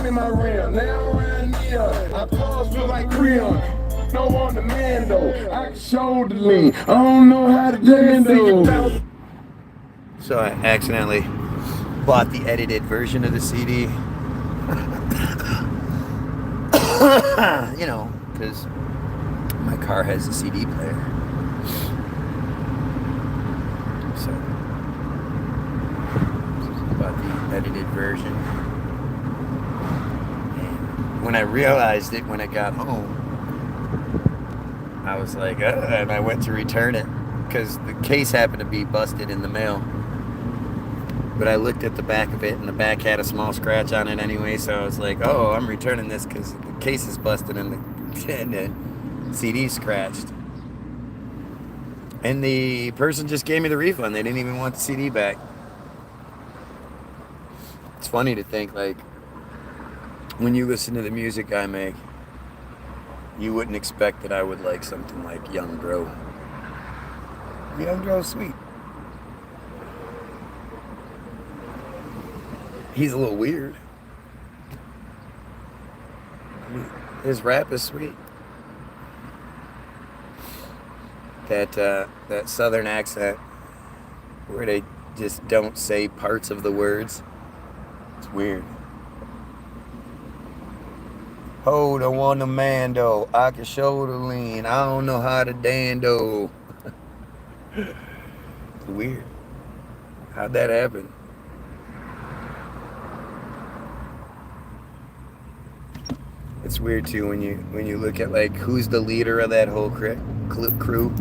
mind in my realm. Now around here, I pause feel like Creon. No on the man though, I can shoulder lean. I don't know how to dance though. So I accidentally bought the edited version of the CD. You know, because my car has a CD player. So bought the edited version. And when I realized it when I got home, I was like, and I went to return it because the case happened to be busted in the mail. But I looked at the back of it, and the back had a small scratch on it anyway, so I was like, oh, I'm returning this because the case is busted and the CD scratched. And the person just gave me the refund. They didn't even want the CD back. It's funny to think, like, when you listen to the music I make, you wouldn't expect that I would like something like Young Dro. Young Dro's sweet. He's a little weird. His rap is sweet. That southern accent where they just don't say parts of the words. It's weird. Hold on the mando, I can shoulder lean. I don't know how to dando. It's weird. How'd that happen? It's weird too when you look at like who's the leader of that whole crew.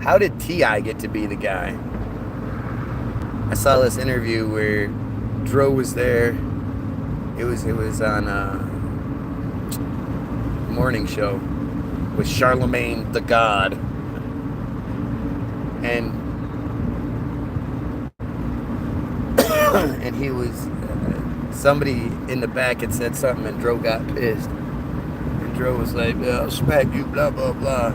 How did T.I. get to be the guy? I saw this interview where Dro was there. It was on a morning show with Charlemagne the God, and and he was somebody in the back had said something, and Dro got pissed. Dro was like, yeah, I'll smack you, blah, blah, blah.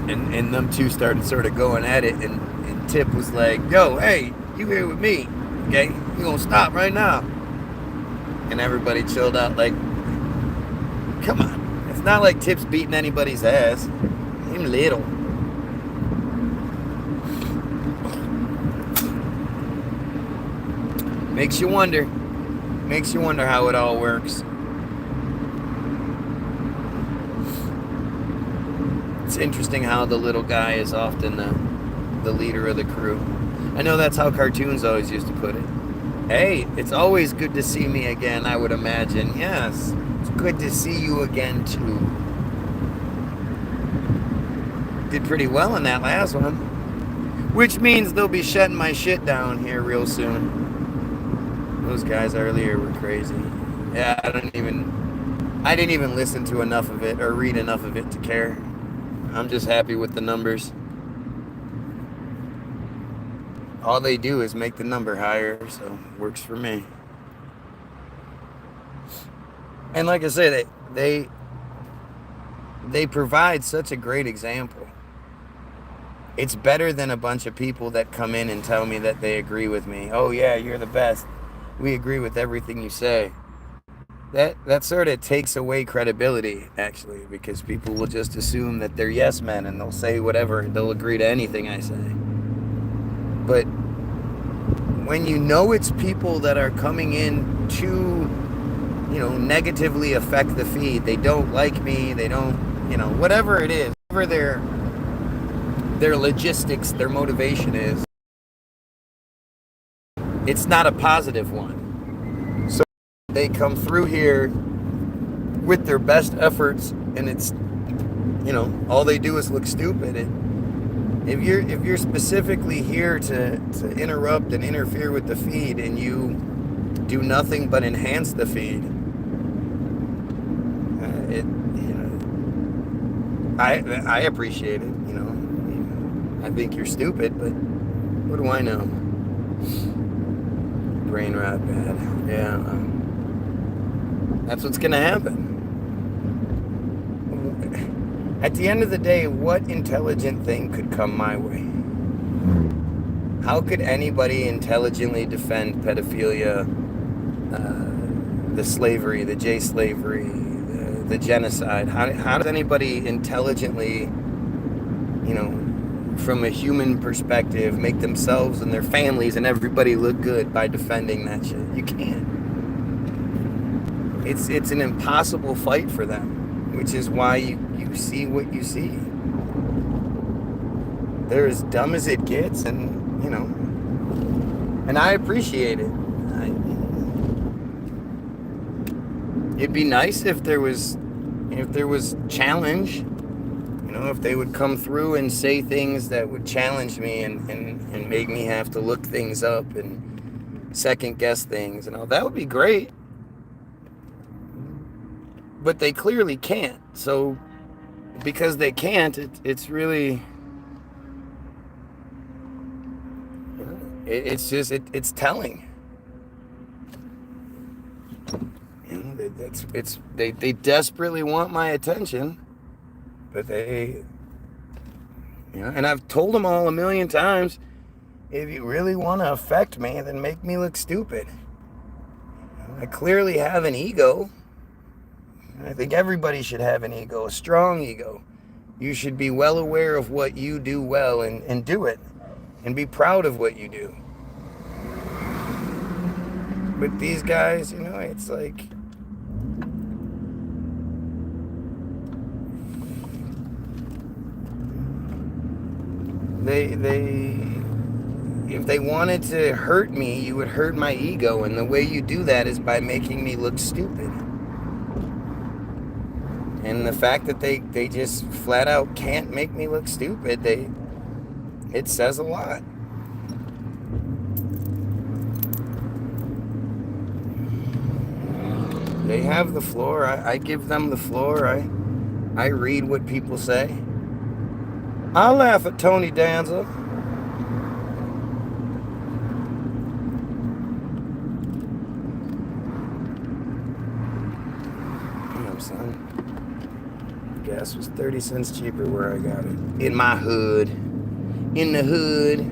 And them two started sort of going at it, and Tip was like, yo, hey, you here with me, okay? You gonna stop right now. And everybody chilled out like, come on. It's not like Tip's beating anybody's ass. Him little. Makes you wonder how it all works. It's interesting how the little guy is often the leader of the crew. I know that's how cartoons always used to put it. Hey, it's always good to see me again, I would imagine. Yes, it's good to see you again, too. Did pretty well in that last one. Which means they'll be shutting my shit down here real soon. Those guys earlier were crazy. Yeah, I didn't even listen to enough of it or read enough of it to care. I'm just happy with the numbers. All they do is make the number higher, so it works for me. And like I said, they provide such a great example. It's better than a bunch of people that come in and tell me that they agree with me. Oh yeah, you're the best. We agree with everything you say. That sort of takes away credibility, actually, because people will just assume that they're yes men and they'll say whatever, they'll agree to anything I say. But when you know it's people that are coming in to, negatively affect the feed, they don't like me, they don't, whatever it is, whatever their logistics, their motivation is, it's not a positive one. They come through here with their best efforts, and it's, all they do is look stupid. If you're specifically here to interrupt and interfere with the feed, and you do nothing but enhance the feed, I appreciate it. I think you're stupid, but what do I know? Brain rot bad. Yeah. That's what's going to happen. At the end of the day, what intelligent thing could come my way? How could anybody intelligently defend pedophilia, the slavery, the J slavery, the genocide. How does anybody intelligently, from a human perspective, make themselves and their families and everybody look good by defending that shit? You can't. It's an impossible fight for them, which is why you see what you see. They're as dumb as it gets, and and I appreciate it. It'd be nice if there was challenge, if they would come through and say things that would challenge me and make me have to look things up and second guess things and all. That would be great. But they clearly can't. So because they can't, it's really, it's just, it's telling. They desperately want my attention, but and I've told them all a million times, if you really want to affect me, then make me look stupid. I clearly have an ego. I think everybody should have an ego, a strong ego. You should be well aware of what you do well and do it, and be proud of what you do. But these guys, it's like, if they wanted to hurt me, you would hurt my ego, and the way you do that is by making me look stupid. And the fact that they just flat out can't make me look stupid, it says a lot. They have the floor. I give them the floor. I read what people say. I laugh at Tony Danza. Damn, son. Gas was 30 cents cheaper where I got it. In my hood. In the hood.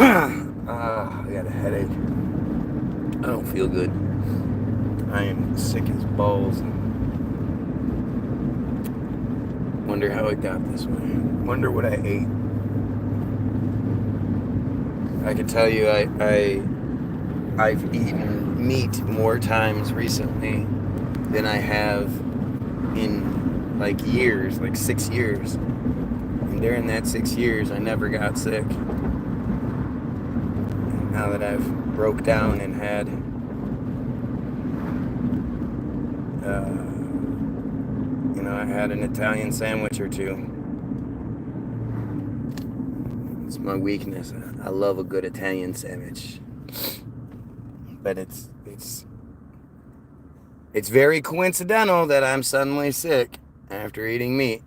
I got a headache. I don't feel good. I am sick as balls. Wonder how it got this way. Wonder what I ate. I can tell you I've eaten meat more times recently than I have in years, 6 years. And during that 6 years, I never got sick. Now that I've broke down and had I had an Italian sandwich or two. It's my weakness. I love a good Italian sandwich. But it's very coincidental that I'm suddenly sick after eating meat.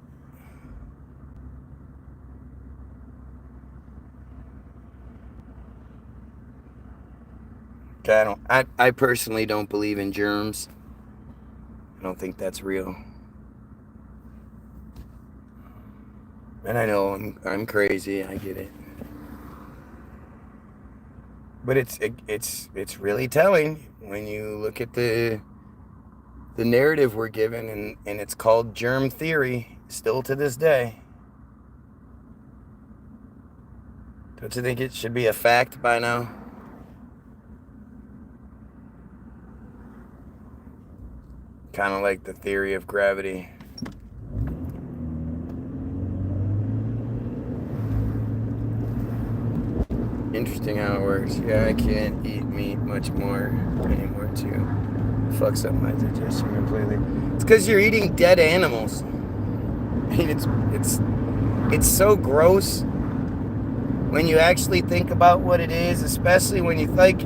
I personally don't believe in germs. I don't think that's real. And I know I'm crazy. I get it. But it's really telling when you look at the narrative we're given, and it's called germ theory still to this day. Don't you think it should be a fact by now? Kind of like the theory of gravity. Interesting how it works. Yeah, I can't eat meat much more anymore too. Fucks up my digestion completely. It's because you're eating dead animals. I mean, it's so gross when you actually think about what it is, especially when you the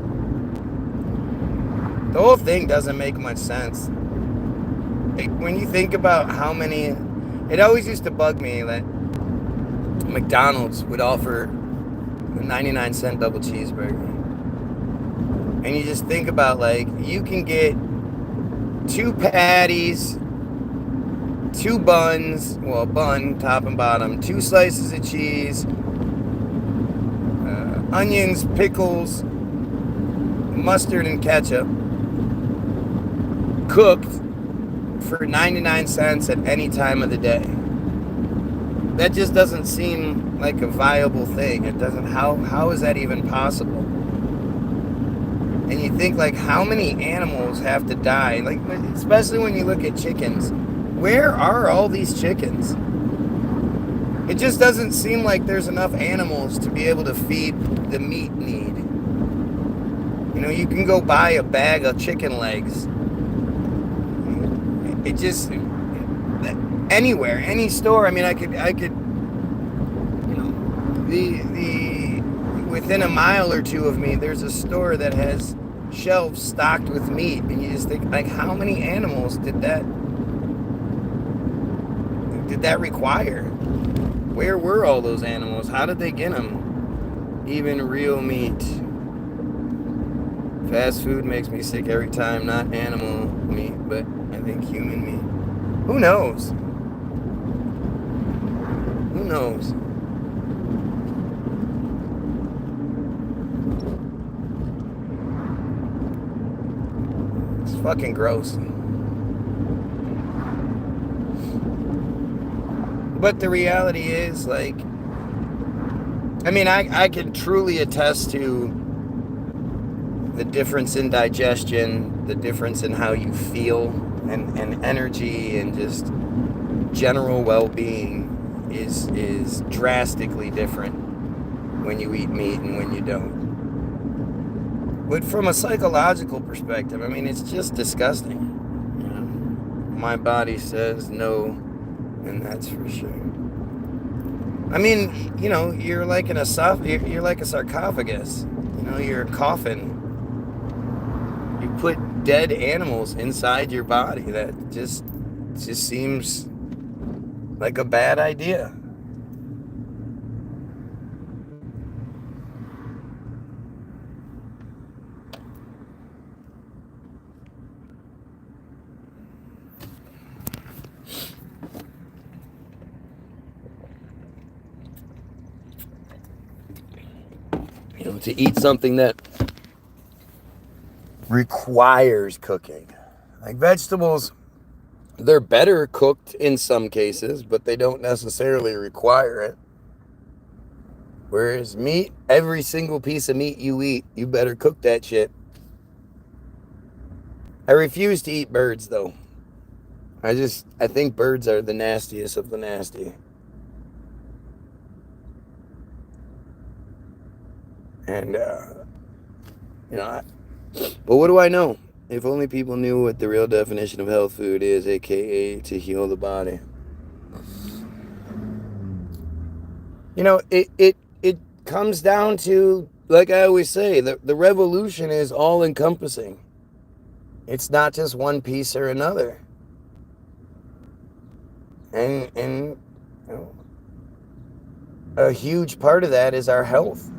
whole thing doesn't make much sense. When you think about how many, it always used to bug me that McDonald's would offer a 99-cent double cheeseburger. And you just think about, you can get 2 patties, 2 buns, well, bun, top and bottom, 2 slices of cheese, onions, pickles, mustard, and ketchup, cooked for 99 cents at any time of the day. That just doesn't seem like a viable thing. It doesn't, how is that even possible? And you think, like, how many animals have to die? Like, especially when you look at chickens. Where are all these chickens? It just doesn't seem like there's enough animals to be able to feed the meat need. You know, you can go buy a bag of chicken legs. It just, anywhere, any store. I mean, I could, you know, within a mile or two of me, there's a store that has shelves stocked with meat, and you just think, like, how many animals did that require? Where were all those animals? How did they get them? Even real meat. Fast food makes me sick every time. Not animal meat, but I think human meat. Who knows? Who knows? It's fucking gross. But the reality is, like, I mean, I can truly attest to the difference in digestion, the difference in how you feel, and energy, and just general well-being is drastically different when you eat meat and when you don't. But from a psychological perspective, I mean, it's just disgusting. You know? My body says no, and that's for sure. I mean, you know, you're like you're like a sarcophagus. You know, you're a coffin. You put dead animals inside your body. That just seems like a bad idea. You know, to eat something that requires cooking. Like vegetables, they're better cooked in some cases, but they don't necessarily require it. Whereas meat, every single piece of meat you eat, you better cook that shit. I refuse to eat birds, though. I think birds are the nastiest of the nasty. And, you know, but what do I know? If only people knew what the real definition of health food is, aka to heal the body. You know, it comes down to, like I always say, the revolution is all encompassing. It's not just one piece or another. And you know, a huge part of that is our health.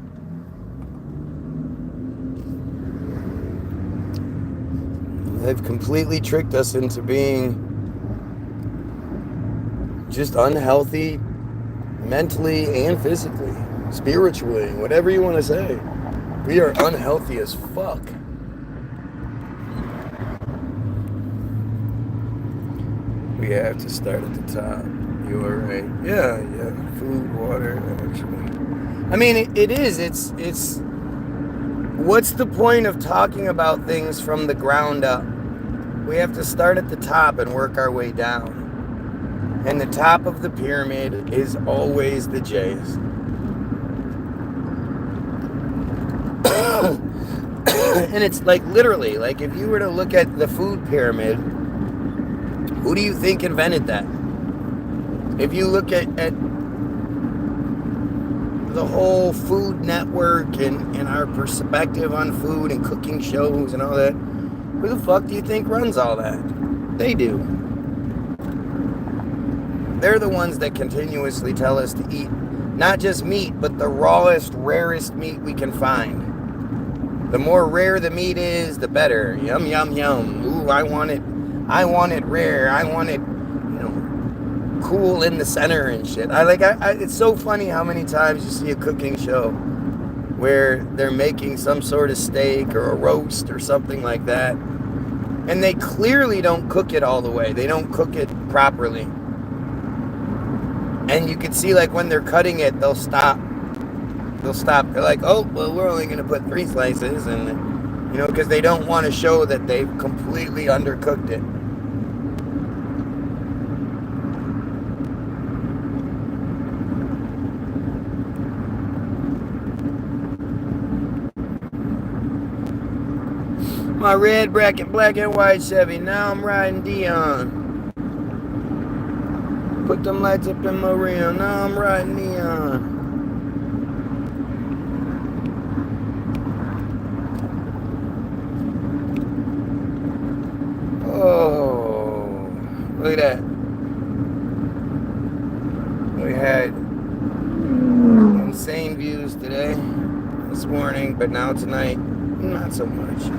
They've completely tricked us into being just unhealthy mentally and physically, spiritually, whatever you want to say. We are unhealthy as fuck. We have to start at the top. You are right. Yeah. Food, water, actually. I mean, it is. It's. What's the point of talking about things from the ground up? We have to start at the top and work our way down. And the top of the pyramid is always the J's. And it's like literally, like if you were to look at the food pyramid, who do you think invented that? If you look at the whole Food Network and our perspective on food and cooking shows and all that, who the fuck do you think runs all that? They do. They're the ones that continuously tell us to eat not just meat, but the rawest, rarest meat we can find. The more rare the meat is, the better. Yum, yum, yum. Ooh, I want it I want it rare. I want it, cool in the center and shit. It's so funny how many times you see a cooking show where they're making some sort of steak or a roast or something like that, and they clearly don't cook it all the way. They don't cook it properly. And you can see, like, when they're cutting it, they'll stop. They're like, oh, well, we're only going to put 3 slices, and, because they don't want to show that they've completely undercooked it. My red bracket, black and white Chevy, now I'm riding Dion. Put them lights up in my rear, now I'm riding Neon. Oh, look at that. We had insane views today, this morning, but now tonight, not so much.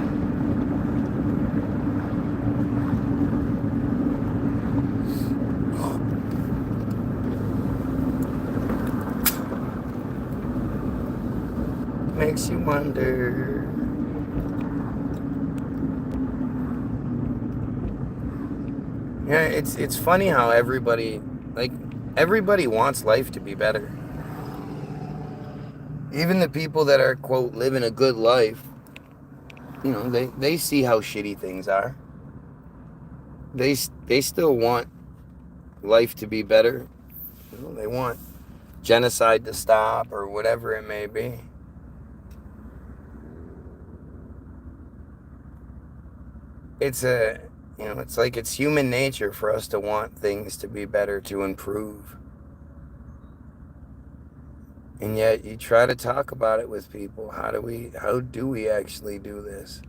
Makes you wonder. Yeah, it's funny how everybody wants life to be better. Even the people that are, quote, living a good life, they see how shitty things are. They still want life to be better. They want genocide to stop or whatever it may be. It's like it's human nature for us to want things to be better, to improve. And yet you try to talk about it with people. How do we actually do this?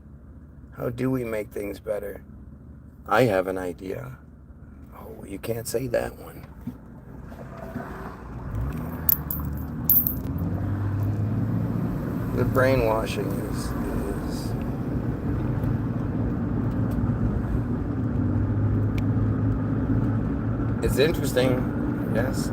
How do we make things better? I have an idea. Oh, you can't say that one. The brainwashing is it's interesting, yes.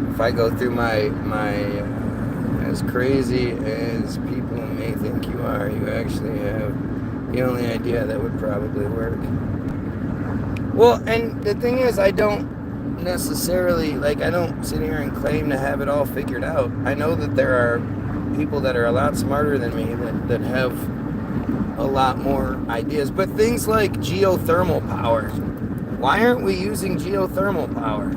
If I go through my as crazy as people may think you are, you actually have the only idea that would probably work. Well, and the thing is, I don't necessarily, I don't sit here and claim to have it all figured out. I know that there are people that are a lot smarter than me that have a lot more ideas. But things like geothermal power, why aren't we using geothermal power?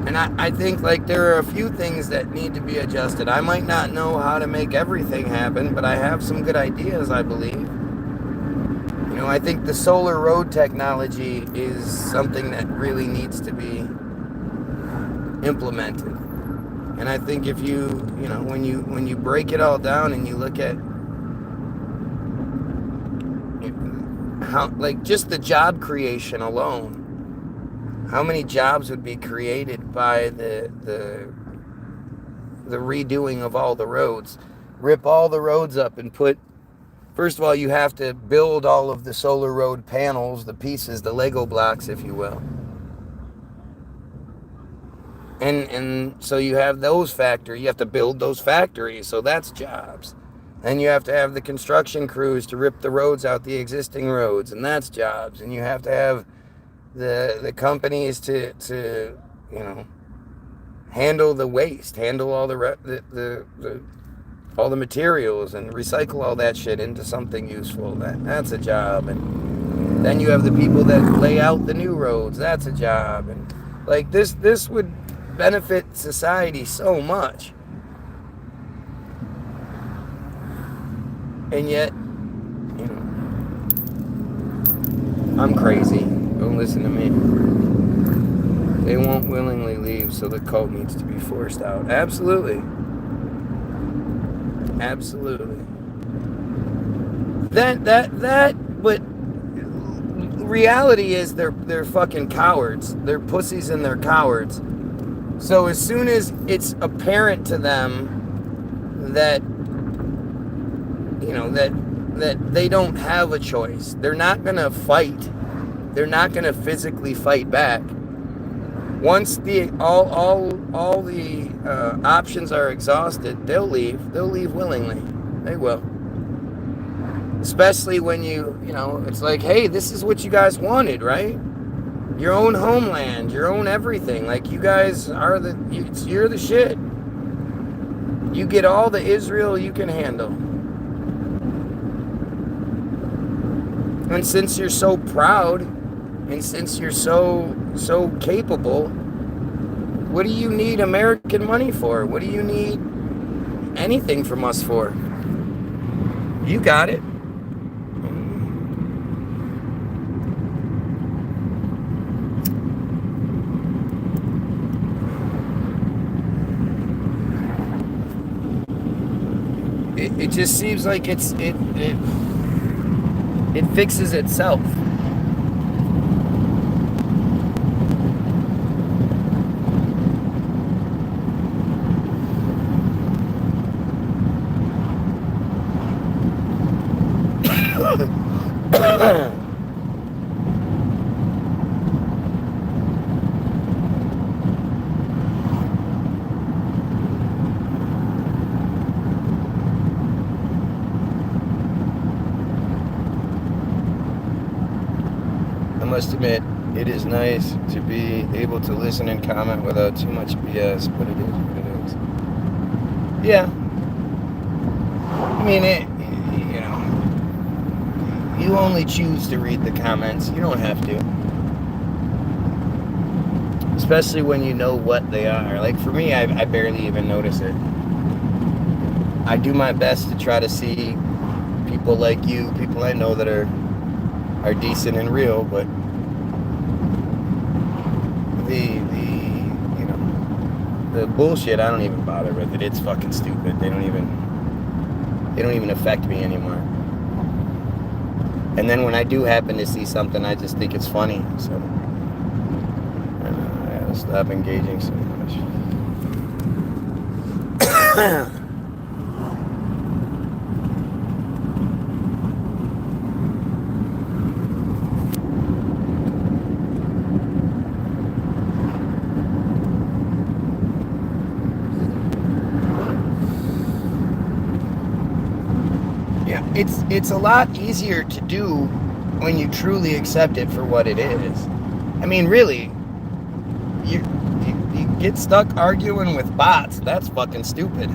And I think, there are a few things that need to be adjusted. I might not know how to make everything happen, but I have some good ideas, I believe. I think the solar road technology is something that really needs to be implemented. And I think if you, when you break it all down and you look at how, just the job creation alone, how many jobs would be created by the redoing of all the roads? Rip all the roads up and first of all, you have to build all of the solar road panels, the pieces, the Lego blocks, if you will. And so you have those factories. You have to build those factories, so that's jobs. And you have to have the construction crews to rip the roads out, the existing roads, and that's jobs. And you have to have the companies to handle the waste, handle all all the materials and recycle all that shit into something useful. That's a job. And then you have the people that lay out the new roads. That's a job. And this would benefit society so much. And yet, I'm crazy. Don't listen to me. They won't willingly leave, so the cult needs to be forced out. Absolutely. Absolutely. But reality is they're fucking cowards. They're pussies and they're cowards. So as soon as it's apparent to them that, you know, that they don't have a choice, they're not gonna fight. They're not gonna physically fight back. Once all the options are exhausted, they'll leave. They'll leave willingly. They will. Especially when you know, it's like, hey, this is what you guys wanted, right? Your own homeland, your own everything. Like, you guys are you're the shit. You get all the Israel you can handle. And since you're so proud, and since you're so capable, what do you need American money for? What do you need anything from us for? You got it. It just seems like it fixes itself. I must admit, it is nice to be able to listen and comment without too much BS, but it is what it is. Yeah. I mean, you know, you only choose to read the comments. You don't have to. Especially when you know what they are. Like, for me, I barely even notice it. I do my best to try to see people like you, people I know that are decent and real, but you know, the bullshit, I don't even bother with it. It's fucking stupid. They don't even affect me anymore. And then when I do happen to see something, I just think it's funny. So I gotta stop engaging so much. It's a lot easier to do when you truly accept it for what it is. I mean, really, you get stuck arguing with bots. That's fucking stupid.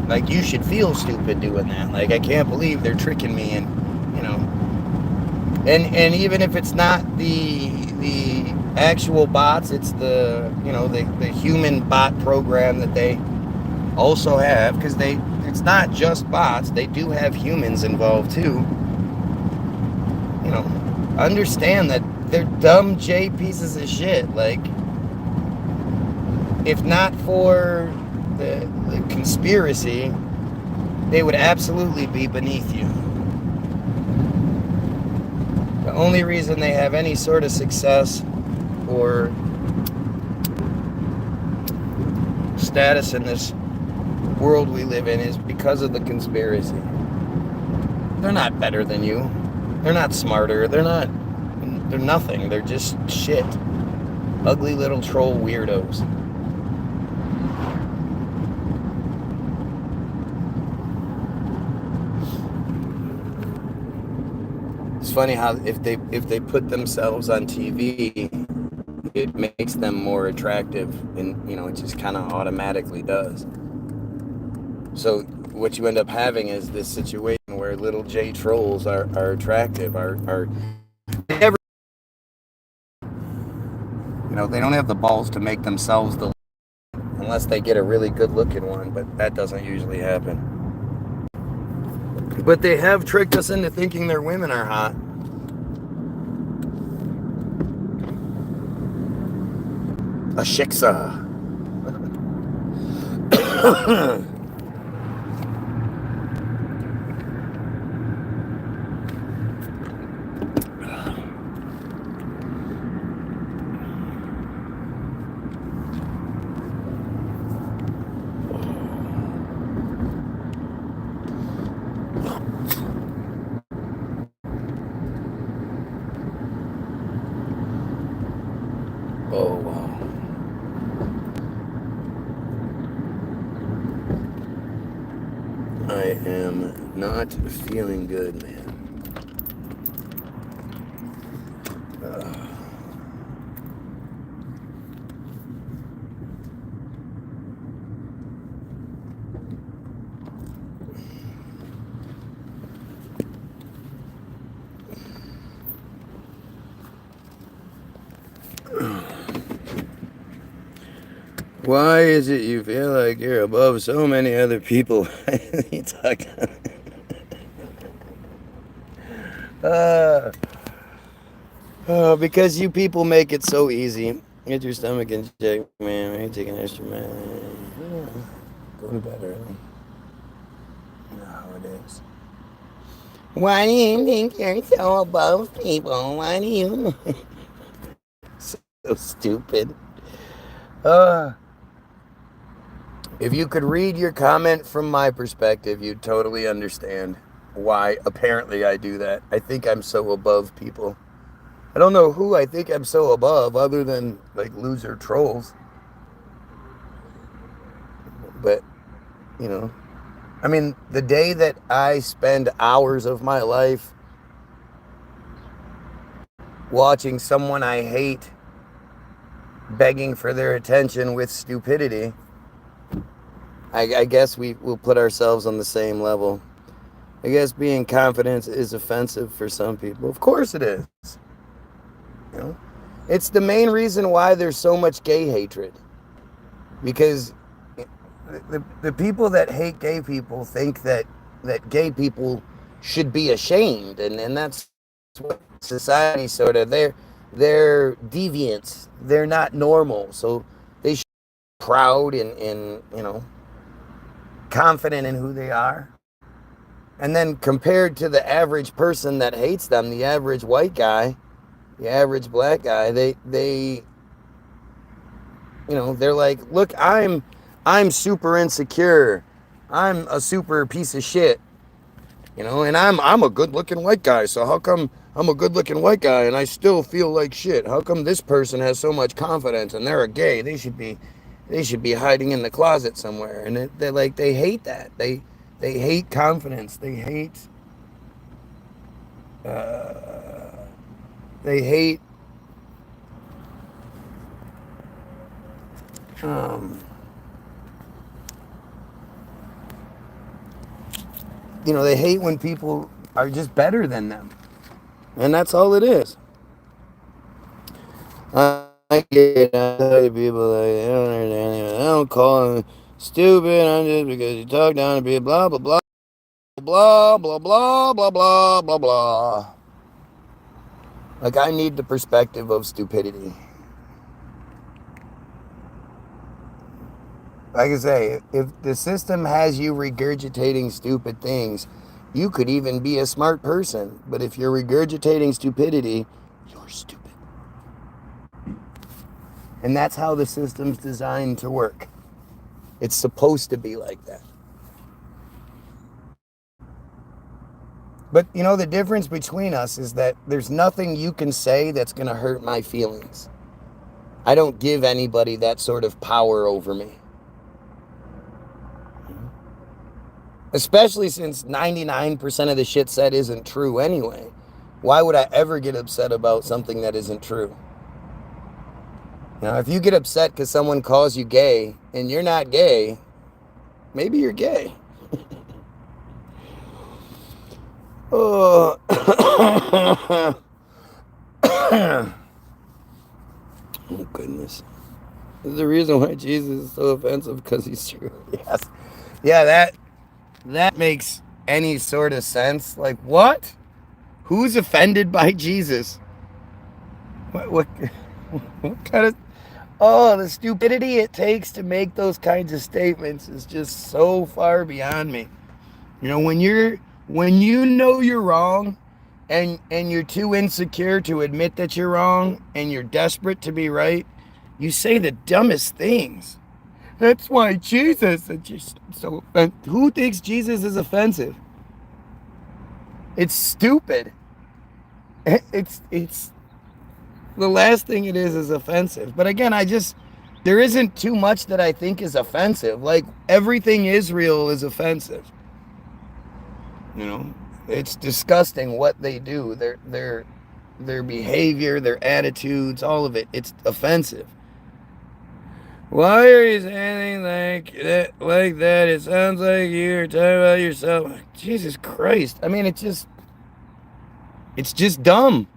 Like, you should feel stupid doing that. Like, I can't believe they're tricking me, and you know, and even if it's not the actual bots, it's the, you know, the human bot program that they also have, because it's not just bots, they do have humans involved too. You know, understand that they're dumb J pieces of shit. Like, if not for the conspiracy, they would absolutely be beneath you. The only reason they have any sort of success or status in this world we live in is because of the conspiracy. They're not better than you. They're not smarter. They're nothing. They're just shit. Ugly little troll weirdos. It's funny how if they put themselves on TV, it makes them more attractive, and you know, it just kind of automatically does. So what you end up having is this situation where little J trolls are attractive, are never, you know, they don't have the balls to make themselves the, unless they get a really good looking one, but that doesn't usually happen. But they have tricked us into thinking their women are hot. A shiksa. Oh, wow. I am not feeling good, man. Why is it you feel like you're above so many other people? You talk. Because you people make it so easy. Get your stomach in check, man. Maybe take an extra man. Go to bed early. You know how it is. Why do you think you're so above people? Why do you? So stupid. If you could read your comment from my perspective, you'd totally understand why apparently I do that. I think I'm so above people. I don't know who I think I'm so above other than like loser trolls. But, you know, I mean, the day that I spend hours of my life watching someone I hate begging for their attention with stupidity, I guess we will put ourselves on the same level. I guess being confident is offensive for some people. Of course it is. You know? It's the main reason why there's so much gay hatred. Because the people that hate gay people think that gay people should be ashamed. And that's what society sort of, they're deviants. They're not normal. So they should be proud and you know, confident in who they are. And then compared to the average person that hates them, the average white guy, the average black guy, they you know, they're like, look, I'm super insecure. I'm a super piece of shit. You know, and I'm a good-looking white guy. So how come I'm a good-looking white guy and I still feel like shit? How come this person has so much confidence and they're a gay? They should be hiding in the closet somewhere. And they're like, they hate that. They hate confidence. They hate you know, they hate when people are just better than them. And that's all it is. I get it. People like, they don't understand it. I don't call them stupid. I'm just because you talk down to people, blah, blah, blah, blah, blah, blah, blah, blah, blah, blah. Like, I need the perspective of stupidity. Like I say, if the system has you regurgitating stupid things, you could even be a smart person. But if you're regurgitating stupidity, you're stupid. And that's how the system's designed to work. It's supposed to be like that. But, you know, the difference between us is that there's nothing you can say that's going to hurt my feelings. I don't give anybody that sort of power over me. Especially since 99% of the shit said isn't true anyway. Why would I ever get upset about something that isn't true? Now, if you get upset because someone calls you gay and you're not gay, maybe you're gay. Oh. Oh, goodness. There's a reason why Jesus is so offensive, because he's true. Yes. Yeah, that makes any sort of sense. Like, what? Who's offended by Jesus? What kind of... Oh, the stupidity it takes to make those kinds of statements is just so far beyond me. You know, when you know you're wrong and you're too insecure to admit that you're wrong and you're desperate to be right, you say the dumbest things. That's why Jesus is just so offensive. Who thinks Jesus is offensive? It's stupid. It's The last thing it is offensive. But again, there isn't too much that I think is offensive. Like, everything Israel is offensive. You know, it's disgusting what they do. Their behavior, their attitudes, all of it. It's offensive. Why are you saying like that? It sounds like you're talking about yourself. Jesus Christ. I mean, it's just dumb.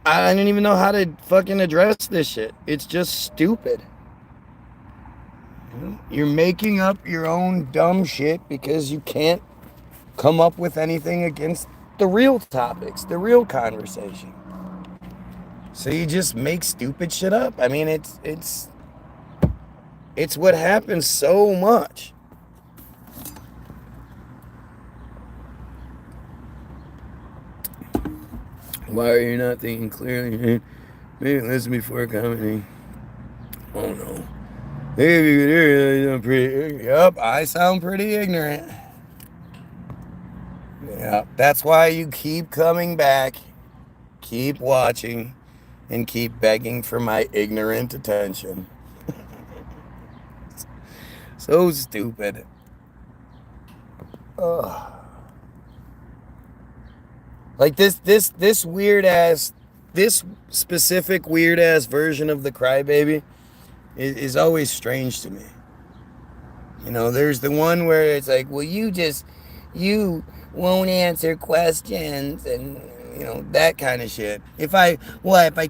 I don't even know how to fucking address this shit. It's just stupid. You're making up your own dumb shit because you can't come up with anything against the real topics, the real conversation. So you just make stupid shit up. I mean, it's what happens so much. Why are you not thinking clearly? Maybe listen before commenting. Oh no. Maybe you could hear I'm pretty. Yep, I sound pretty ignorant. Yeah, that's why you keep coming back, keep watching, and keep begging for my ignorant attention. So stupid. Ugh. Like this weird ass, this specific weird ass version of the crybaby is always strange to me. You know, there's the one where it's like, well, you won't answer questions and, you know, that kind of shit. If I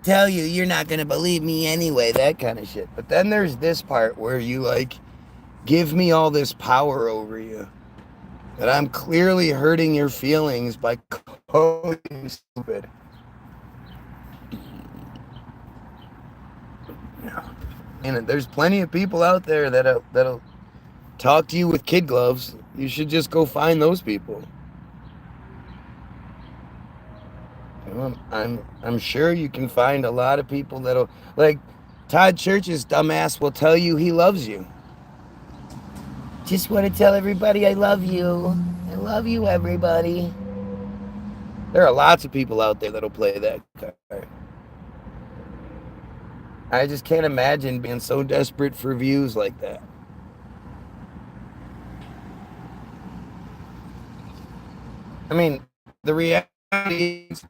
tell you, you're not going to believe me anyway, that kind of shit. But then there's this part where you, like, give me all this power over you. That I'm clearly hurting your feelings by calling you stupid. Yeah. And there's plenty of people out there that'll talk to you with kid gloves. You should just go find those people. I'm sure you can find a lot of people that'll, like, Todd Church's dumbass will tell you he loves you. Just want to tell everybody I love you. I love you, everybody. There are lots of people out there that'll play that card. I just can't imagine being so desperate for views like that. I mean, the reality is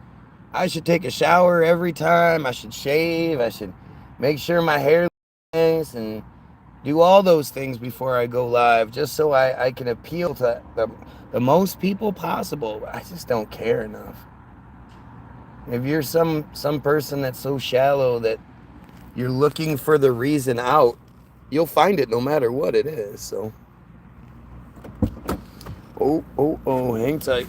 I should take a shower every time. I should shave. I should make sure my hair is nice and do all those things before I go live, just so I can appeal to the most people possible. I just don't care enough. If you're some person that's so shallow that you're looking for the reason out, you'll find it no matter what it is. So, oh, hang tight.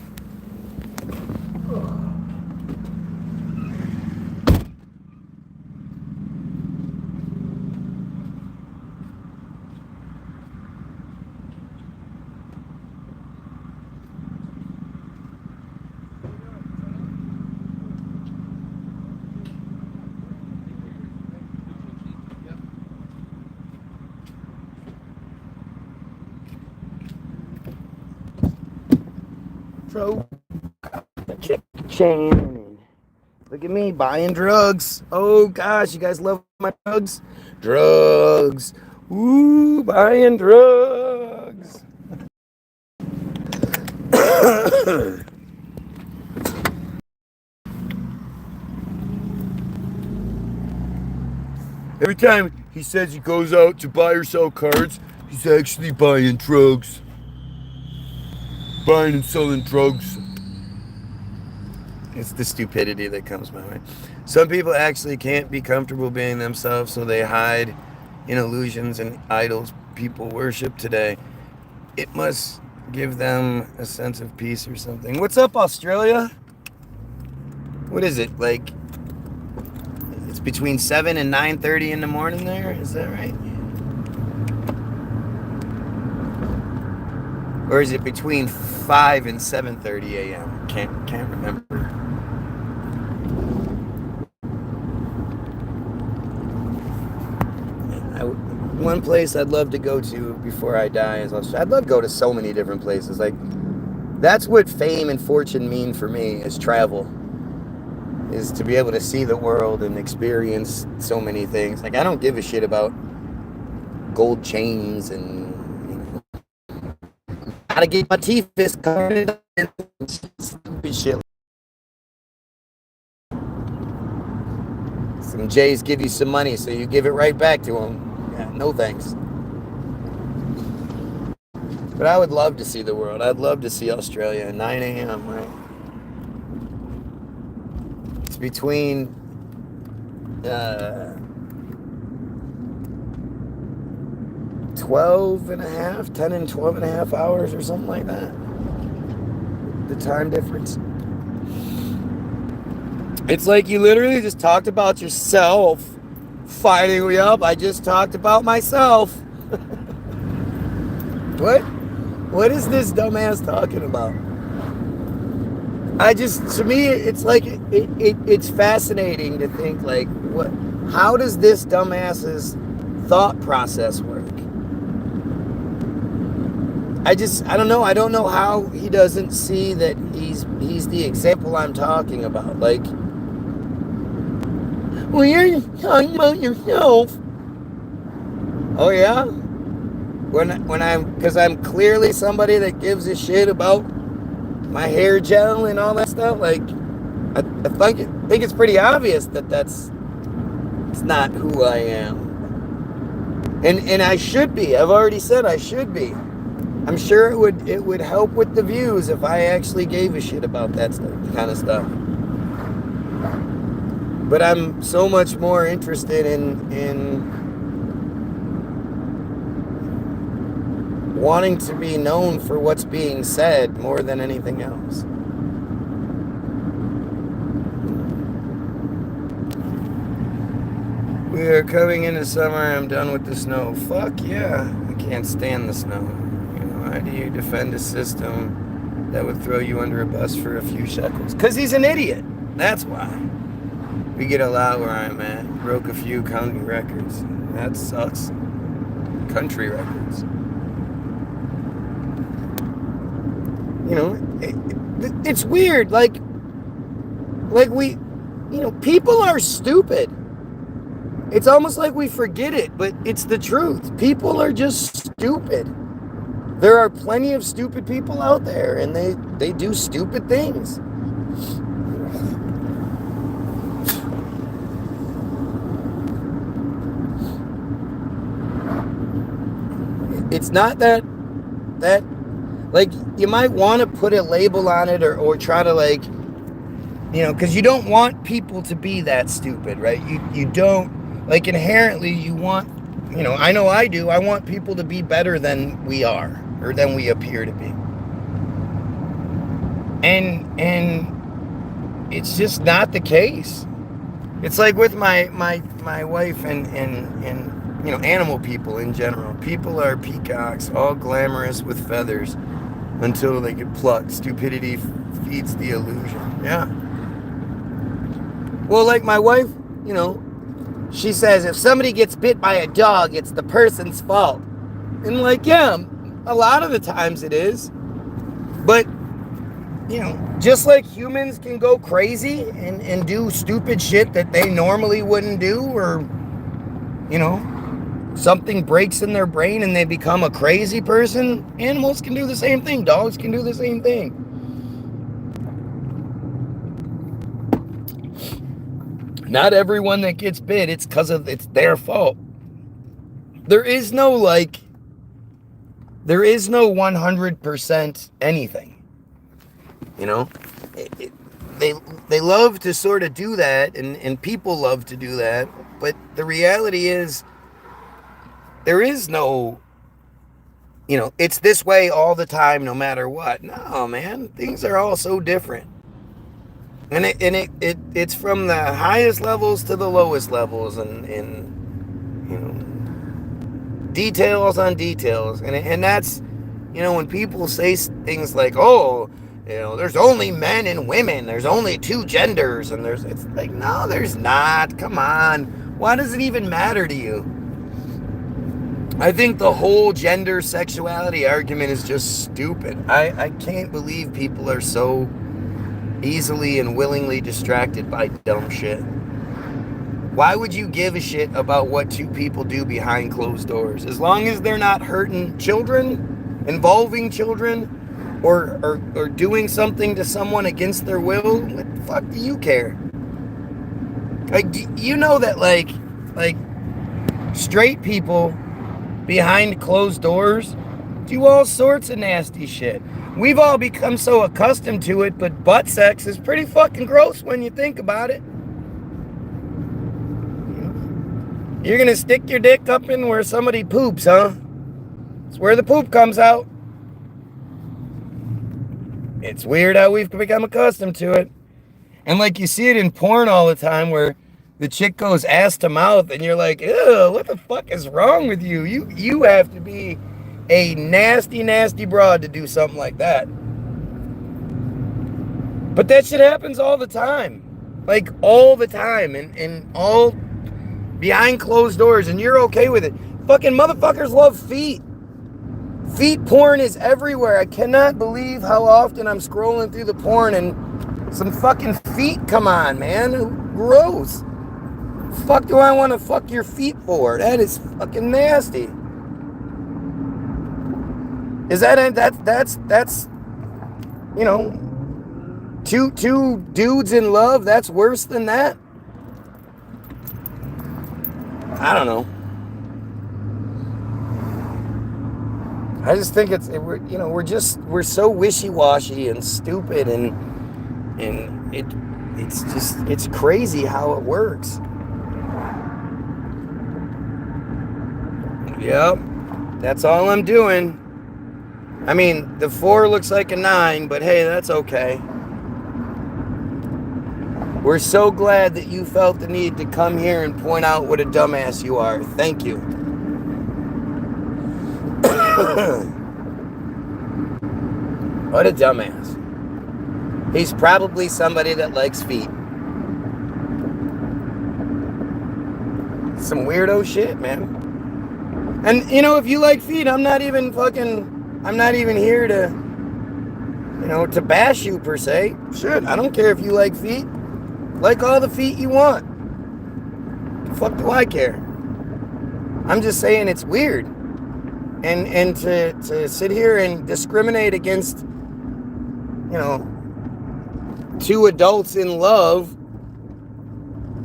Chain. Look at me buying drugs. Oh gosh, you guys love my drugs? Drugs. Ooh, buying drugs. Every time he says he goes out to buy or sell cards, he's actually buying drugs. Buying and selling drugs. It's the stupidity that comes my way. Some people actually can't be comfortable being themselves, so they hide in illusions and idols people worship today. It must give them a sense of peace or something. What's up, Australia? What is it, like, it's between 7 and 9:30 in the morning there? Is that right? Or is it between 5 and 7:30 a.m.? Can't remember. One place I'd love to go to before I die is Australia. I'd love to go to so many different places. Like, that's what fame and fortune mean for me, is travel. is to be able to see the world and experience so many things. Like, I don't give a shit about gold chains and, you know, gotta get my teeth covered and stupid shit. Some Jays give you some money, so you give it right back to them. Yeah, no thanks. But I would love to see the world. I'd love to see Australia at 9 a.m., right? It's between 12 and a half, 10 and 12 and a half hours or something like that. The time difference. It's like you literally just talked about yourself fighting me up. I just talked about myself. What is this dumbass talking about? To me, it's like, it's fascinating to think, like, how does this dumbass's thought process work? I don't know. I don't know how he doesn't see that he's the example I'm talking about. Like, well, you're talking about yourself. Oh yeah? Because I'm clearly somebody that gives a shit about my hair gel and all that stuff. Like, I think it's pretty obvious that it's not who I am. And I should be. I've already said I should be. I'm sure it would help with the views if I actually gave a shit about that kind of stuff. But I'm so much more interested in wanting to be known for what's being said more than anything else. We are coming into summer. I'm done with the snow. Fuck yeah. I can't stand the snow. You know, how do you defend a system that would throw you under a bus for a few shekels? Because he's an idiot. That's why. We get a lot where I'm at. Broke a few county records. That sucks. Country records. You know, it's weird. Like we, you know, people are stupid. It's almost like we forget it, but it's the truth. People are just stupid. There are plenty of stupid people out there, and they do stupid things. It's not that like, you might want to put a label on it or try to, like, you know, because you don't want people to be that stupid, right? You don't, like, inherently you want, you know I do, I want people to be better than we are, or than we appear to be. And it's just not the case. It's like with my wife and you know, animal people in general. People are peacocks, all glamorous with feathers, until they get plucked. Stupidity feeds the illusion. Yeah. Well, like my wife, you know, she says if somebody gets bit by a dog, it's the person's fault. And, like, yeah, a lot of the times it is. But, you know, just like humans can go crazy and do stupid shit that they normally wouldn't do, or, you know, something breaks in their brain and they become a crazy person, animals can do the same thing. Dogs can do the same thing. Not everyone that gets bit, it's their fault. There is no 100% anything. You know? They love to sort of do that, and people love to do that, but the reality is, there is no, you know, it's this way all the time, no matter what. No, man, things are all so different. And it's from the highest levels to the lowest levels, and you know, details on details. And that's, you know, when people say things like, oh, you know, there's only men and women, there's only two genders, and it's like, no, there's not. Come on. Why does it even matter to you? I think the whole gender sexuality argument is just stupid. I can't believe people are so easily and willingly distracted by dumb shit. Why would you give a shit about what two people do behind closed doors? As long as they're not hurting children, involving children, or doing something to someone against their will, what the fuck do you care? Like, you know that like straight people behind closed doors do all sorts of nasty shit. We've all become so accustomed to it, but butt sex is pretty fucking gross when you think about it. You're gonna stick your dick up in where somebody poops, huh? It's where the poop comes out. It's weird how we've become accustomed to it. And like you see it in porn all the time where the chick goes ass to mouth and you're like, ew, what the fuck is wrong with you? You have to be a nasty, nasty broad to do something like that. But that shit happens all the time. Like all the time. And all behind closed doors, and you're okay with it. Fucking motherfuckers love feet. Feet porn is everywhere. I cannot believe how often I'm scrolling through the porn and some fucking feet come on, man. Gross. Fuck do I want to fuck your feet for? That is fucking nasty. Is that's you know, two dudes in love, that's worse than that? I don't know. I just think we're so wishy-washy and stupid and it's crazy how it works. Yep. That's all I'm doing. I mean, the 4 looks like a 9, but hey, that's okay. We're so glad that you felt the need to come here and point out what a dumbass you are. Thank you. What a dumbass. He's probably somebody that likes feet. Some weirdo shit, man. And, you know, if you like feet, I'm not even here to, you know, to bash you per se. Shit, I don't care if you like feet. Like all the feet you want. The fuck do I care? I'm just saying it's weird. And to sit here and discriminate against, you know, 2 adults in love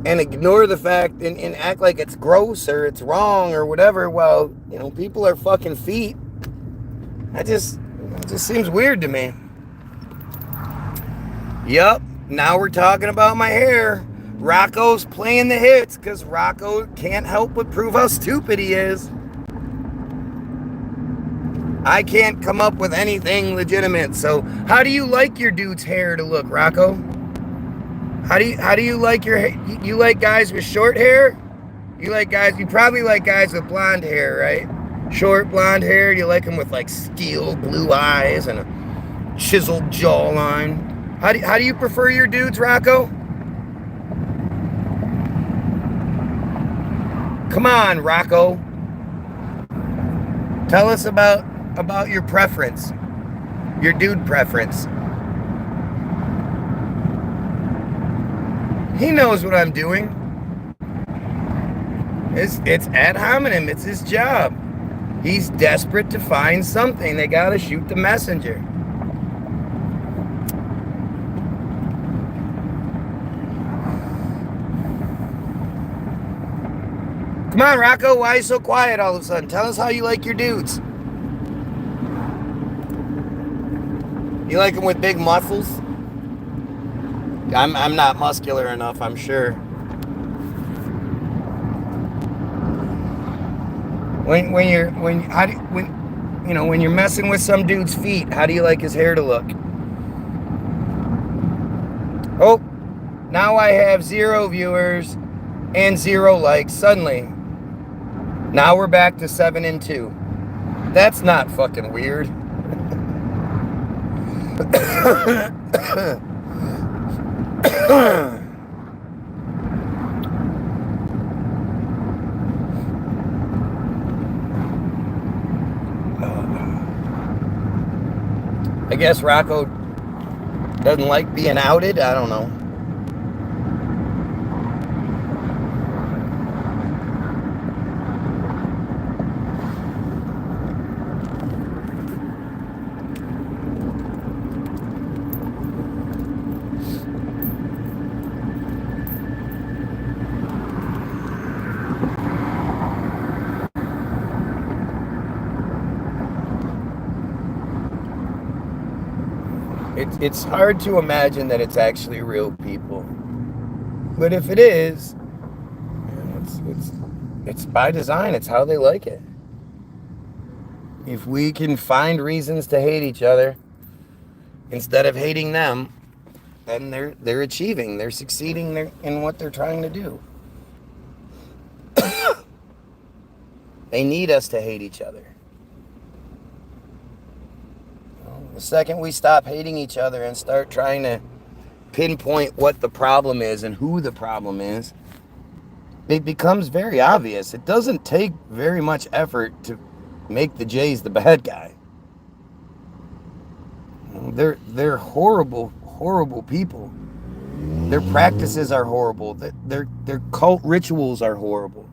and ignore the fact and act like it's gross or it's wrong or whatever, while, you know, people are fucking feet. It just seems weird to me. Yup, now we're talking about my hair. Rocco's playing the hits because Rocco can't help but prove how stupid he is. I can't come up with anything legitimate. So how do you like your dude's hair to look, Rocco? How do you like your hair? You like guys with short hair? You probably like guys with blonde hair, right? Short blonde hair. You like them with like steel blue eyes and a chiseled jawline. How do you prefer your dudes, Rocco? Come on, Rocco. Tell us about your preference. Your dude preference. He knows what I'm doing. It's ad hominem. It's his job. He's desperate to find something. They gotta shoot the messenger. Come on, Rocco. Why are you so quiet all of a sudden? Tell us how you like your dudes. You like them with big muscles? I'm not muscular enough, I'm sure. When you're messing with some dude's feet, how do you like his hair to look? Oh, now I have 0 viewers and 0 likes suddenly. Now we're back to 7 and 2. That's not fucking weird. I guess Rocco Doesn't like being outed? I don't know. It's hard to imagine that it's actually real people. But if it is, it's by design. It's how they like it. If we can find reasons to hate each other instead of hating them, then they're achieving, they're succeeding in what they're trying to do. They need us to hate each other. The second we stop hating each other and start trying to pinpoint what the problem is and who the problem is, it becomes very obvious. It doesn't take very much effort to make the Jays the bad guy. They're horrible, horrible people. Their practices are horrible. Their cult rituals are horrible.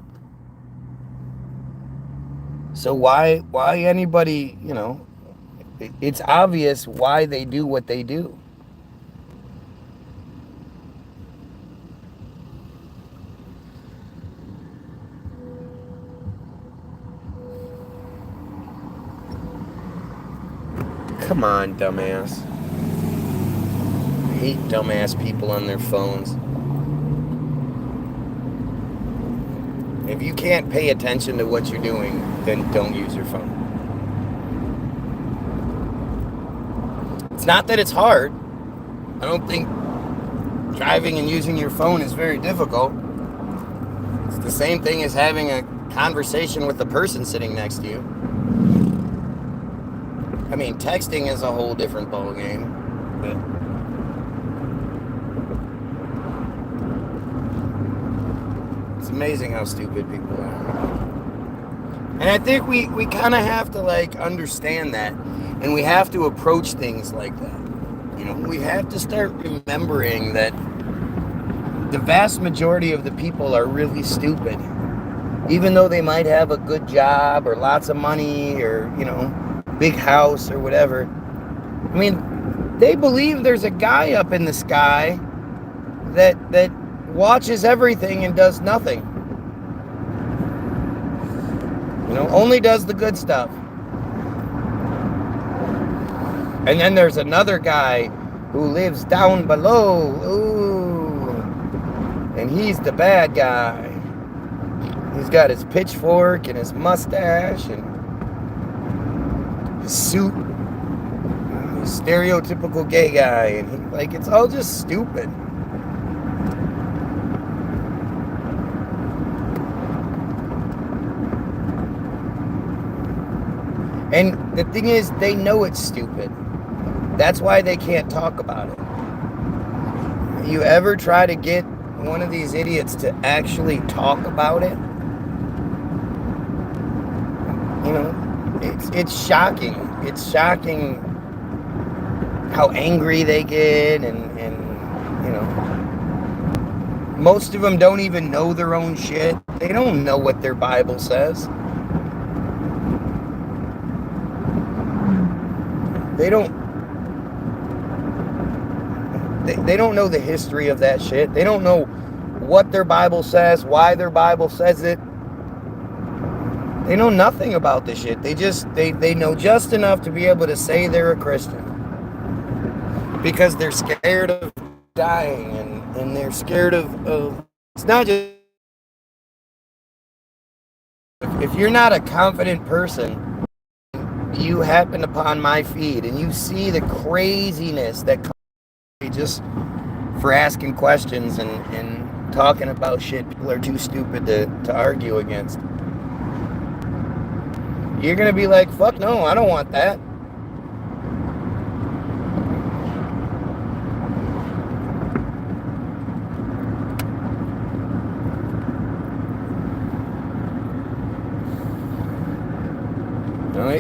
So why anybody, it's obvious why they do what they do. Come on, dumbass. I hate dumbass people on their phones. If you can't pay attention to what you're doing, then don't use your phone. It's not that it's hard. I don't think driving and using your phone is very difficult. It's the same thing as having a conversation with the person sitting next to you. I mean, texting is a whole different ballgame. But it's amazing how stupid people are. And I think we kind of have to understand that. And we have to approach things like that. We have to start remembering that the vast majority of the people are really stupid. Even though they might have a good job or lots of money or, big house or whatever. I mean, they believe there's a guy up in the sky that watches everything and does nothing. Only does the good stuff. And then there's another guy who lives down below. Ooh. And he's the bad guy. He's got his pitchfork and his mustache and his suit. He's a stereotypical gay guy. And it's all just stupid. And the thing is, they know it's stupid. That's why they can't talk about it. You ever try to get one of these idiots to actually talk about it? It's shocking. It's shocking how angry they get and most of them don't even know their own shit. They don't know what their Bible says. They don't know the history of that shit. They don't know what their Bible says, why their Bible says it. They know nothing about this shit. They know just enough to be able to say they're a Christian. Because they're scared of dying and they're scared of it's not just if you're not a confident person, you happen upon my feed and you see the craziness that comes just for asking questions and talking about shit people are too stupid to argue against. You're gonna be like, fuck no, I don't want that.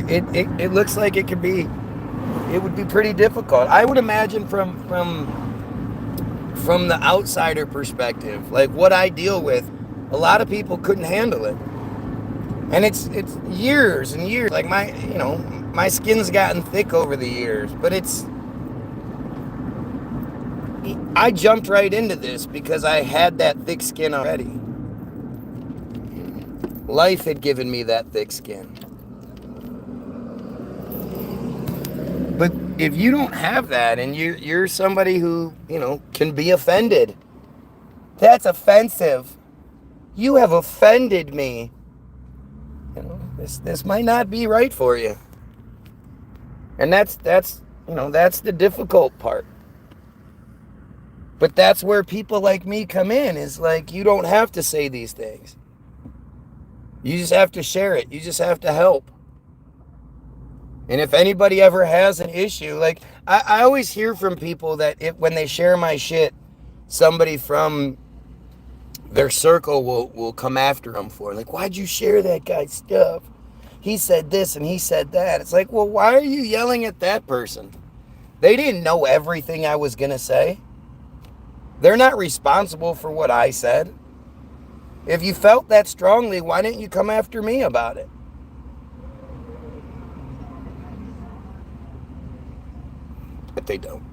It looks like it could be it would be pretty difficult. I would imagine from the outsider perspective, like what I deal with, a lot of people couldn't handle it. And it's years and years. Like my skin's gotten thick over the years, but I jumped right into this because I had that thick skin already. Life had given me that thick skin. But if you don't have that and you're somebody who, can be offended, that's offensive. You have offended me. This might not be right for you. And that's the difficult part. But that's where people like me come in, is like, you don't have to say these things. You just have to share it. You just have to help. And if anybody ever has an issue, like I always hear from people that when they share my shit, somebody from their circle will come after them for it. Like, why'd you share that guy's stuff? He said this and he said that. It's like, well, why are you yelling at that person? They didn't know everything I was going to say. They're not responsible for what I said. If you felt that strongly, why didn't you come after me about it? But they don't.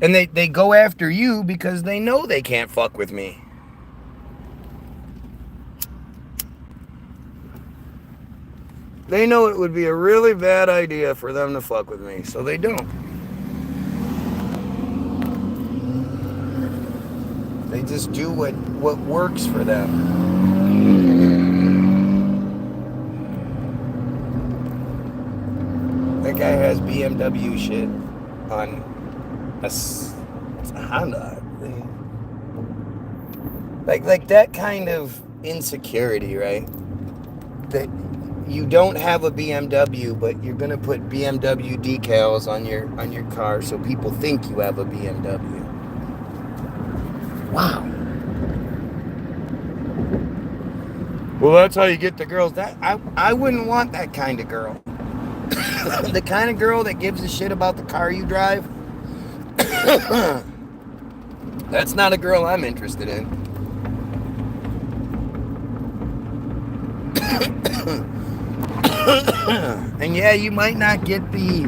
And they go after you because they know they can't fuck with me. They know it would be a really bad idea for them to fuck with me, so they don't. They just do what works for them. That guy has BMW shit on it's a Honda. Like that kind of insecurity, right? That you don't have a BMW, but you're gonna put BMW decals on your car so people think you have a BMW. Wow. Well, that's how you get the girls. That I wouldn't want that kind of girl. The kind of girl that gives a shit about the car you drive. That's not a girl I'm interested in. And yeah, you might not get the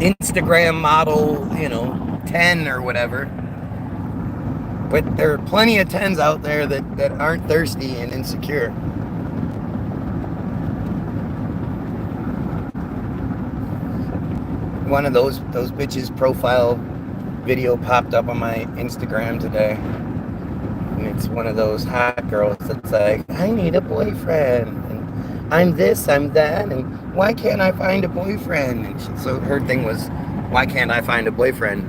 Instagram model, 10 or whatever. But there are plenty of 10s out there that aren't thirsty and insecure. One of those bitches' profile video popped up on my Instagram today. And it's one of those hot girls that's like, I need a boyfriend. And I'm this, I'm that. And why can't I find a boyfriend? And so her thing was, why can't I find a boyfriend?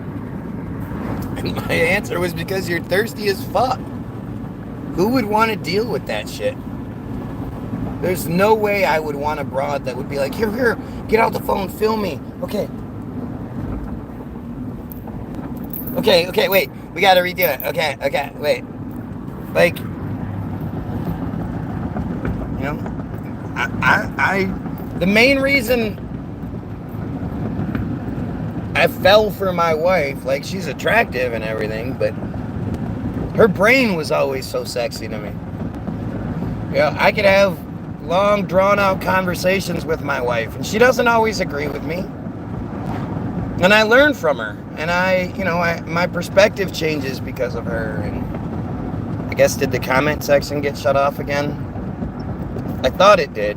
And my answer was, because you're thirsty as fuck. Who would want to deal with that shit? There's no way I would want a broad that would be like, here, get out the phone, film me. Okay, wait. We gotta redo it. Okay, wait. Like, the main reason I fell for my wife, like, she's attractive and everything, but her brain was always so sexy to me. I could have long, drawn-out conversations with my wife, and she doesn't always agree with me. And I learn from her, and my perspective changes because of her. And I guess, did the comment section get shut off again? I thought it did.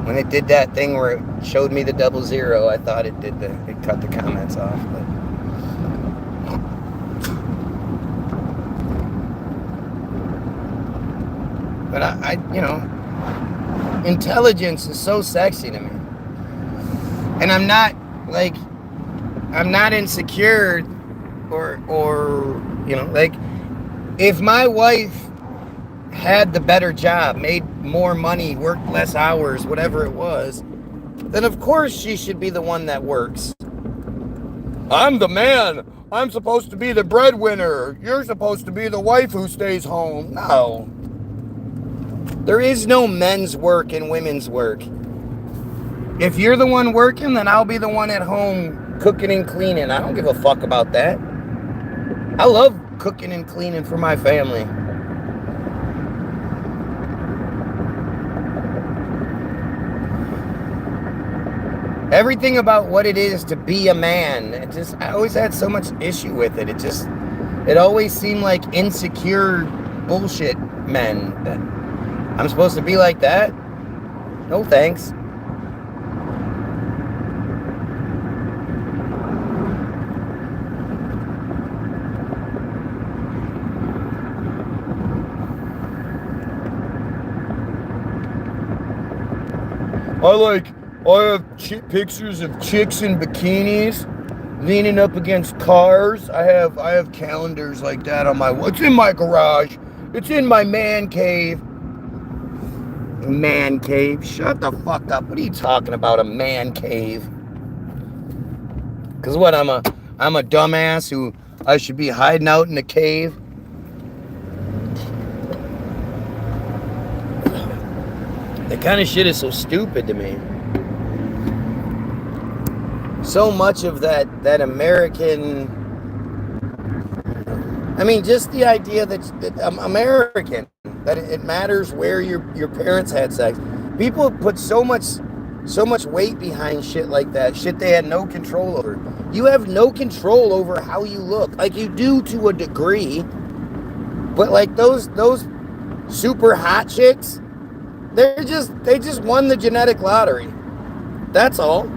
When it did that thing where it showed me the 00, I thought it did it cut the comments off. But intelligence is so sexy to me. And I'm not insecure or if my wife had the better job, made more money, worked less hours, whatever it was, then of course she should be the one that works. I'm the man. I'm supposed to be the breadwinner. You're supposed to be the wife who stays home. No. There is no men's work and women's work. If you're the one working, then I'll be the one at home cooking and cleaning. I don't give a fuck about that. I love cooking and cleaning for my family. Everything about what it is to be a man, I always had so much issue with it. It always seemed like insecure bullshit men. I'm supposed to be like that? No thanks. I have pictures of chicks in bikinis leaning up against cars. I have calendars like that on my wall. It's in my garage. It's in my man cave. Man cave? Shut the fuck up. What are you talking about, a man cave? Cause what, I'm a dumbass who I should be hiding out in a cave? That kind of shit is so stupid to me. So much of that American, I mean, just the idea that American, that it matters where your parents had sex. People put so much weight behind shit like that, shit they had no control over. You have no control over how you look. Like, you do to a degree, but like those super hot chicks, they just won the genetic lottery. That's all.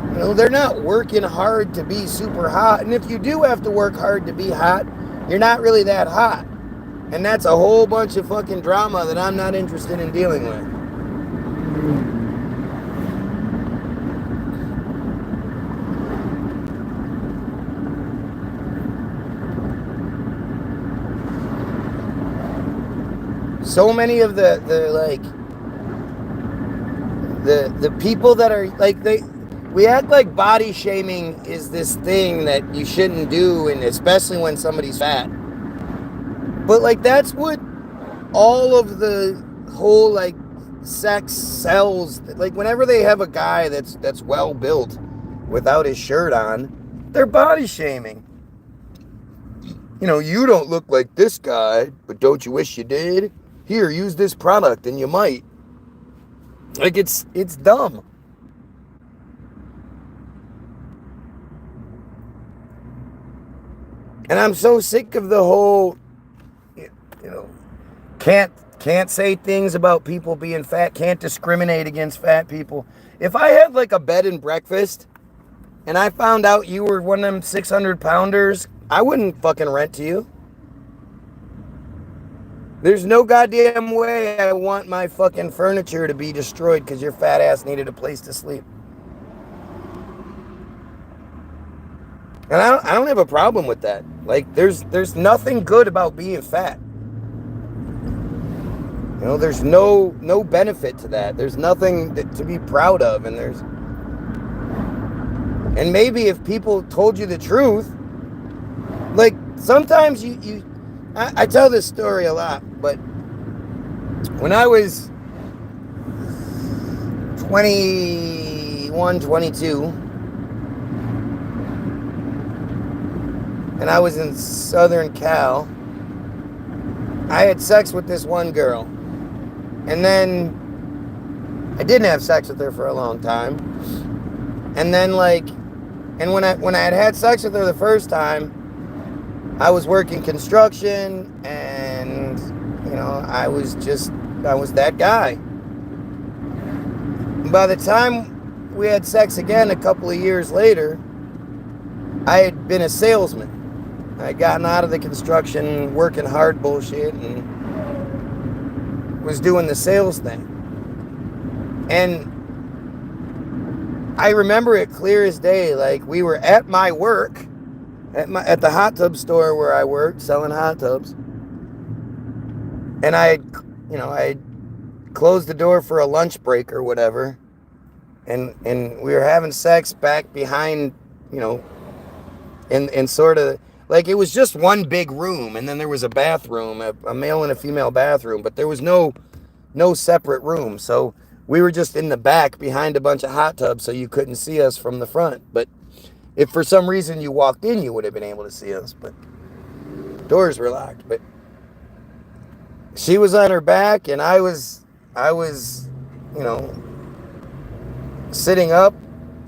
You know, they're not working hard to be super hot. And if you do have to work hard to be hot, you're not really that hot. And that's a whole bunch of fucking drama that I'm not interested in dealing with. So many of the people that are like, we act like body shaming is this thing that you shouldn't do, and especially when somebody's fat. But like, that's what all of the whole like sex sells. Like, whenever they have a guy that's well built without his shirt on, they're body shaming. You know, you don't look like this guy, but don't you wish you did? Here, use this product and you might. Like, it's dumb. And I'm so sick of the whole, you know, can't say things about people being fat, can't discriminate against fat people. If I had like a bed and breakfast and I found out you were one of them 600 pounders, I wouldn't fucking rent to you. There's no goddamn way I want my fucking furniture to be destroyed because your fat ass needed a place to sleep. And I don't have a problem with that. Like, there's nothing good about being fat. You know, there's no benefit to that. There's nothing to be proud of, and maybe if people told you the truth, like, sometimes I tell this story a lot, but when I was 21, 22, and I was in Southern Cal, I had sex with this one girl. And then I didn't have sex with her for a long time. And then when I had sex with her the first time, I was working construction, and you know, I was that guy. And by the time we had sex again a couple of years later, I had been a salesman. I had gotten out of the construction, working hard bullshit, and was doing the sales thing. And I remember it clear as day. Like, we were at my work, at the hot tub store where I worked, selling hot tubs. And I had closed the door for a lunch break or whatever. And we were having sex back behind, you know, and sort of like it was just one big room, and then there was a bathroom, a male and a female bathroom, but there was no separate room. So we were just in the back behind a bunch of hot tubs, so you couldn't see us from the front. But if for some reason you walked in, you would have been able to see us, but doors were locked. But she was on her back, and I was, you know, sitting up.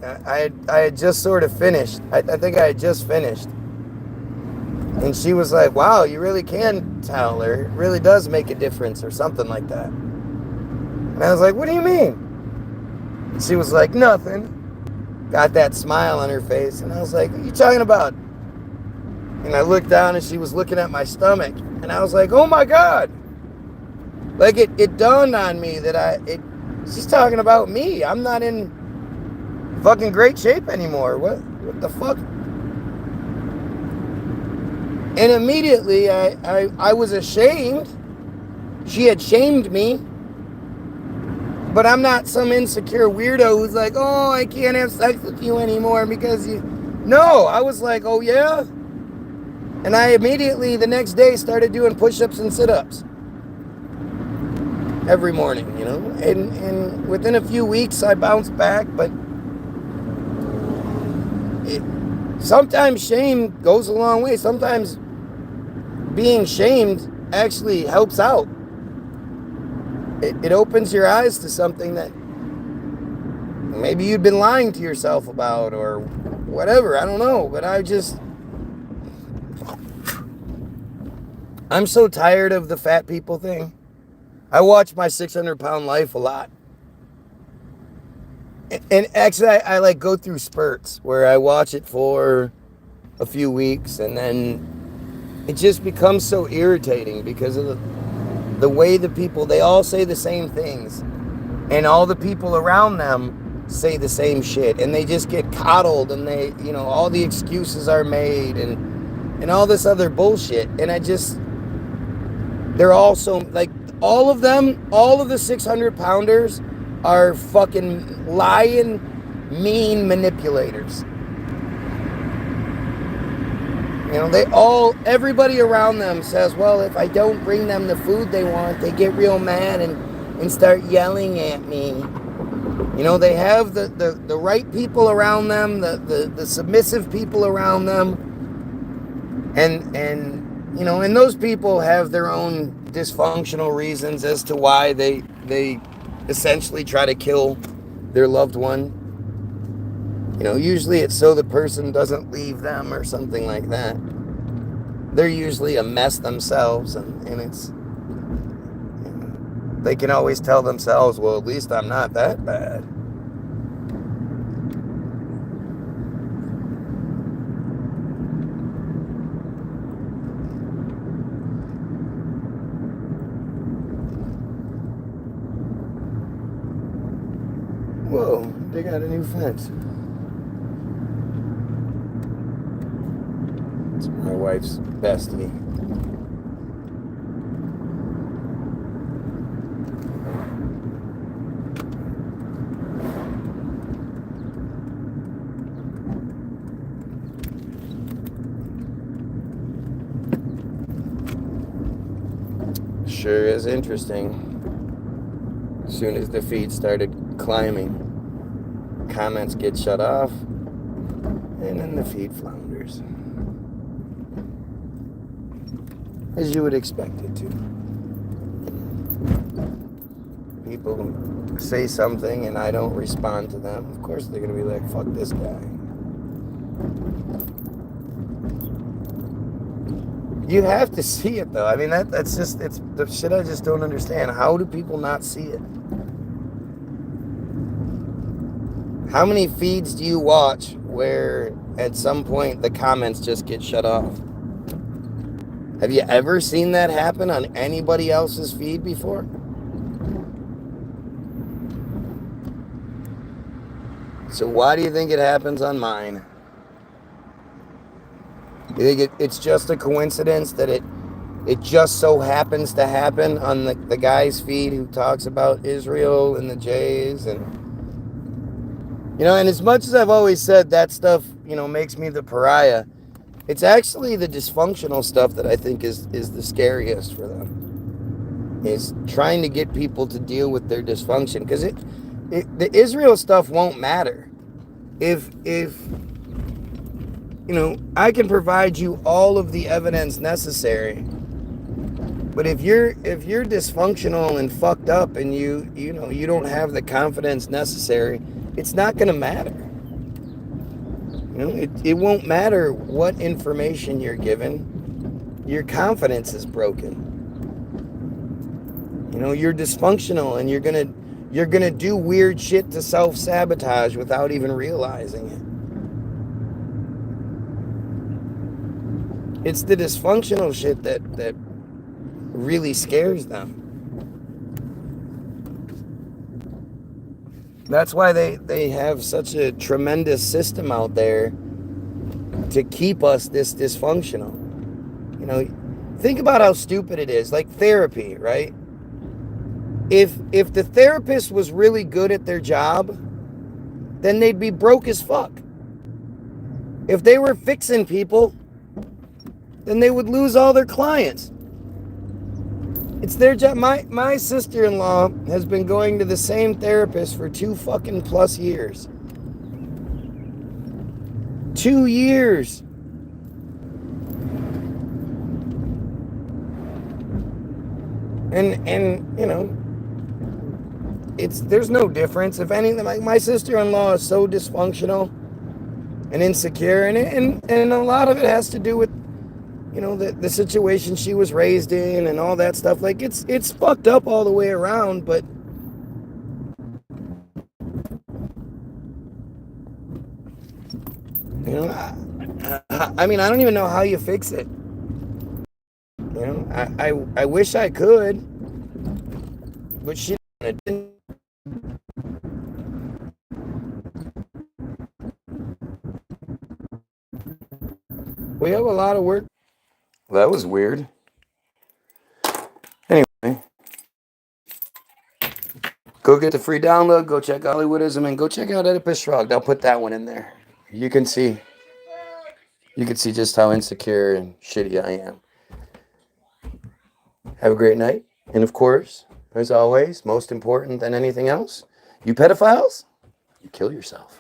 I had just sort of finished. I think I had just finished. And she was like, wow, you really can tell, or it really does make a difference, or something like that. And I was like, what do you mean? And she was like, nothing. Got that smile on her face. And I was like, what are you talking about? And I looked down, and she was looking at my stomach. And I was like, oh my God. Like, it dawned on me that she's talking about me. I'm not in fucking great shape anymore. What the fuck? And immediately I was ashamed. She had shamed me. But I'm not some insecure weirdo who's like, oh, I can't have sex with you anymore because you... No, I was like, oh yeah? And I immediately, the next day, started doing push-ups and sit-ups. Every morning, you know? And within a few weeks, I bounced back, but... sometimes shame goes a long way. Sometimes being shamed actually helps out. It opens your eyes to something that maybe you'd been lying to yourself about or whatever. I don't know. But I'm so tired of the fat people thing. I watch My 600-Pound Life a lot. And actually, I like go through spurts where I watch it for a few weeks, and then it just becomes so irritating because of the way the people, they all say the same things, and all the people around them say the same shit, and they just get coddled, and they, you know, all the excuses are made, and all this other bullshit, and they're all so, like, all of them, all of the 600-pounders are fucking lying, mean manipulators. You know, everybody around them says, well, if I don't bring them the food they want, they get real mad and start yelling at me. You know, they have the right people around them, the submissive people around them. And you know, and those people have their own dysfunctional reasons as to why they essentially try to kill their loved one. You know, usually it's so the person doesn't leave them or something like that. They're usually a mess themselves, and it's, you know, they can always tell themselves, well, at least I'm not that bad. Whoa, they got a new fence. It's my wife's bestie. Sure is interesting. As soon as the feed started climbing, comments get shut off, and then the feed flounders. As you would expect it to. People say something and I don't respond to them. Of course they're going to be like, fuck this guy. You have to see it though. I mean, that's just, it's the shit I just don't understand. How do people not see it? How many feeds do you watch where at some point the comments just get shut off? Have you ever seen that happen on anybody else's feed before? So why do you think it happens on mine? You think it's just a coincidence that it just so happens to happen on the guy's feed who talks about Israel and the Jays? And, you know, and as much as I've always said that stuff, you know, makes me the pariah, It's actually the dysfunctional stuff that I think is the scariest for them. Is trying to get people to deal with their dysfunction, because the Israel stuff won't matter if I can provide you all of the evidence necessary, but if you're dysfunctional and fucked up and you don't have the confidence necessary, it's not going to matter. It won't matter what information you're given. Your confidence is broken. You're dysfunctional, and you're gonna do weird shit to self-sabotage without even realizing it. It's the dysfunctional shit that really scares them. That's why they have such a tremendous system out there to keep us this dysfunctional. Think about how stupid it is. Like therapy, right? If the therapist was really good at their job, then they'd be broke as fuck. If they were fixing people, then they would lose all their clients. It's their job. My sister-in-law has been going to the same therapist for 2 fucking plus years. 2 years. And there's no difference. If anything, like my sister-in-law is so dysfunctional and insecure, and a lot of it has to do with the situation she was raised in and all that stuff. Like it's fucked up all the way around, but I mean, I don't even know how you fix it. I wish I could, but she didn't. We have a lot of work. That was weird. Anyway, go get the free download. Go check Hollywoodism, and go check out Oedipus Shrugged. I'll put that one in there. You can see just how insecure and shitty I am. Have a great night. And of course, as always, most important than anything else, you pedophiles, you kill yourself.